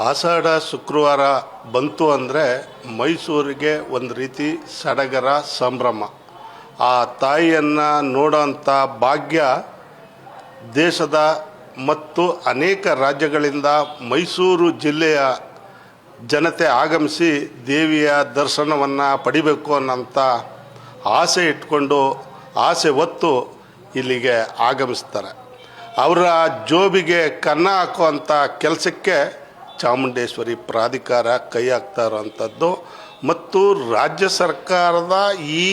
ಆಷಾಢ ಶುಕ್ರವಾರ ಬಂತು ಅಂದರೆ ಮೈಸೂರಿಗೆ ಒಂದು ರೀತಿ ಸಡಗರ ಸಂಭ್ರಮ. ಆ ತಾಯಿಯನ್ನು ನೋಡೋಂಥ ಭಾಗ್ಯ ದೇಶದ ಮತ್ತು ಅನೇಕ ರಾಜ್ಯಗಳಿಂದ ಮೈಸೂರು ಜಿಲ್ಲೆಯ ಜನತೆ ಆಗಮಿಸಿ ದೇವಿಯ ದರ್ಶನವನ್ನು ಪಡಿಬೇಕು ಅನ್ನೋಂಥ ಆಸೆ ಇಟ್ಕೊಂಡು ಆಸೆ ಹೊತ್ತು ಇಲ್ಲಿಗೆ ಆಗಮಿಸ್ತಾರೆ. ಅವರ ಜೋಬಿಗೆ ಕನ್ನ ಹಾಕುವಂಥ ಕೆಲಸಕ್ಕೆ ಚಾಮುಂಡೇಶ್ವರಿ ಪ್ರಾಧಿಕಾರ ಕೈ ಹಾಕ್ತಾ ಇರೋವಂಥದ್ದು ಮತ್ತು ರಾಜ್ಯ ಸರ್ಕಾರದ ಈ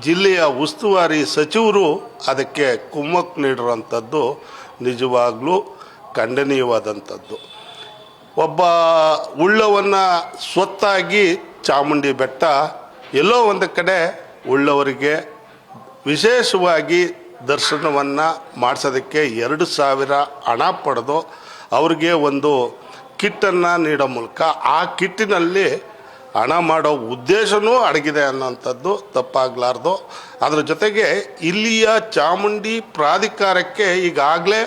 ಜಿಲ್ಲೆಯ ಉಸ್ತುವಾರಿ ಸಚಿವರು ಅದಕ್ಕೆ ಕುಮ್ಮಕ್ಕು ನೀಡಿರುವಂಥದ್ದು ನಿಜವಾಗ್ಲೂ ಖಂಡನೀಯವಾದಂಥದ್ದು. ಒಬ್ಬ ಉಳ್ಳವನ್ನು ಸ್ವತ್ತಾಗಿ ಚಾಮುಂಡಿ ಬೆಟ್ಟ ಎಲ್ಲೋ ಒಂದು ಕಡೆ ಉಳ್ಳವರಿಗೆ ವಿಶೇಷವಾಗಿ ದರ್ಶನವನ್ನು ಮಾಡಿಸೋದಕ್ಕೆ 2,000 ಹಣ ಪಡೆದು ಅವ್ರಿಗೆ ಒಂದು ಕಿಟ್ಟನ್ನು ನೀಡೋ ಮೂಲಕ ಆ ಕಿಟ್ಟಿನಲ್ಲಿ ಹಣ ಮಾಡೋ ಉದ್ದೇಶವೂ ಅಡಗಿದೆ ಅನ್ನೋಂಥದ್ದು ತಪ್ಪಾಗಲಾರ್ದು. ಅದರ ಜೊತೆಗೆ ಇಲ್ಲಿಯ ಚಾಮುಂಡಿ ಪ್ರಾಧಿಕಾರಕ್ಕೆ ಈಗಾಗಲೇ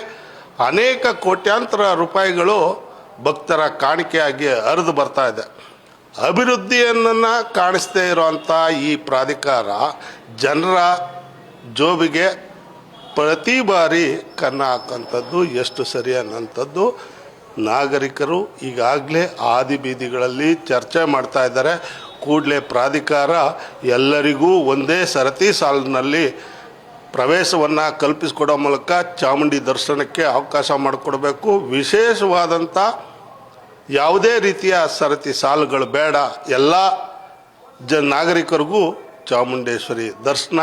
ಅನೇಕ ಕೋಟ್ಯಾಂತರ ರೂಪಾಯಿಗಳು ಭಕ್ತರ ಕಾಣಿಕೆಯಾಗಿ ಹರಿದು ಬರ್ತಾ ಇದೆ. ಅಭಿವೃದ್ಧಿಯನ್ನು ಕಾಣಿಸ್ದೇ ಇರೋವಂಥ ಈ ಪ್ರಾಧಿಕಾರ ಜನರ ಜೋಬಿಗೆ ಪ್ರತಿ ಬಾರಿ ಕನ್ನ ಹಾಕೋಂಥದ್ದು ಎಷ್ಟು ಸರಿ ಅನ್ನೋಂಥದ್ದು ನಾಗರಿಕರು ಈಗಾಗಲೇ ಆದಿ ಬೀದಿಗಳಲ್ಲಿ ಚರ್ಚೆ ಮಾಡ್ತಾ ಇದ್ದಾರೆ. ಕೂಡಲೇ ಪ್ರಾಧಿಕಾರ ಎಲ್ಲರಿಗೂ ಒಂದೇ ಸರತಿ ಸಾಲಿನಲ್ಲಿ ಪ್ರವೇಶವನ್ನು ಕಲ್ಪಿಸಿಕೊಡೋ ಮೂಲಕ ಚಾಮುಂಡಿ ದರ್ಶನಕ್ಕೆ ಅವಕಾಶ ಮಾಡಿಕೊಡ್ಬೇಕು. ವಿಶೇಷವಾದಂಥ ಯಾವುದೇ ರೀತಿಯ ಸರತಿ ಸಾಲುಗಳು ಬೇಡ, ಎಲ್ಲ ನಾಗರಿಕರಿಗೂ ಚಾಮುಂಡೇಶ್ವರಿ ದರ್ಶನ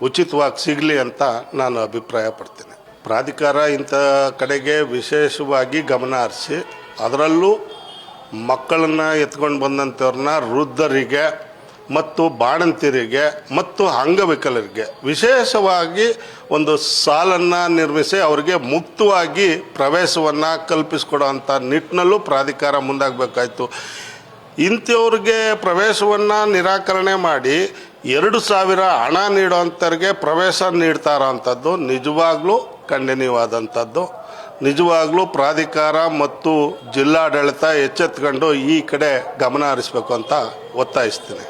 ಉಚಿತವಾಗಿ ಸಿಗಲಿ ಅಂತ ನಾನು ಅಭಿಪ್ರಾಯ ಪಡ್ತೀನಿ. ಪ್ರಾಧಿಕಾರ ಇಂಥ ಕಡೆಗೆ ವಿಶೇಷವಾಗಿ ಗಮನ ಹರಿಸಿ ಅದರಲ್ಲೂ ಮಕ್ಕಳನ್ನು ಎತ್ಕೊಂಡು ಬಂದಂಥವ್ರನ್ನ ವೃದ್ಧರಿಗೆ ಮತ್ತು ಬಾಣಂತಿಯರಿಗೆ ಮತ್ತು ಅಂಗವಿಕಲರಿಗೆ ವಿಶೇಷವಾಗಿ ಒಂದು ಸಾಲನ್ನು ನಿರ್ಮಿಸಿ ಅವರಿಗೆ ಮುಕ್ತವಾಗಿ ಪ್ರವೇಶವನ್ನು ಕಲ್ಪಿಸಿಕೊಡೋವಂಥ ನಿಟ್ಟಿನಲ್ಲೂ ಪ್ರಾಧಿಕಾರ ಮುಂದಾಗಬೇಕಾಯಿತು. ಇಂಥವ್ರಿಗೆ ಪ್ರವೇಶವನ್ನು ನಿರಾಕರಣೆ ಮಾಡಿ 2,000 ಹಣ ನೀಡೋವಂಥವ್ರಿಗೆ ಪ್ರವೇಶ ನೀಡ್ತಾ ಇರೋವಂಥದ್ದು ನಿಜವಾಗ್ಲೂ ಖಂಡನೀಯವಾದಂಥದ್ದು. ನಿಜವಾಗ್ಲೂ ಪ್ರಾಧಿಕಾರ ಮತ್ತು ಜಿಲ್ಲಾಡಳಿತ ಎಚ್ಚೆತ್ತುಕೊಂಡು ಈ ಕಡೆ ಗಮನ ಹರಿಸಬೇಕು ಅಂತ ಒತ್ತಾಯಿಸ್ತೀನಿ.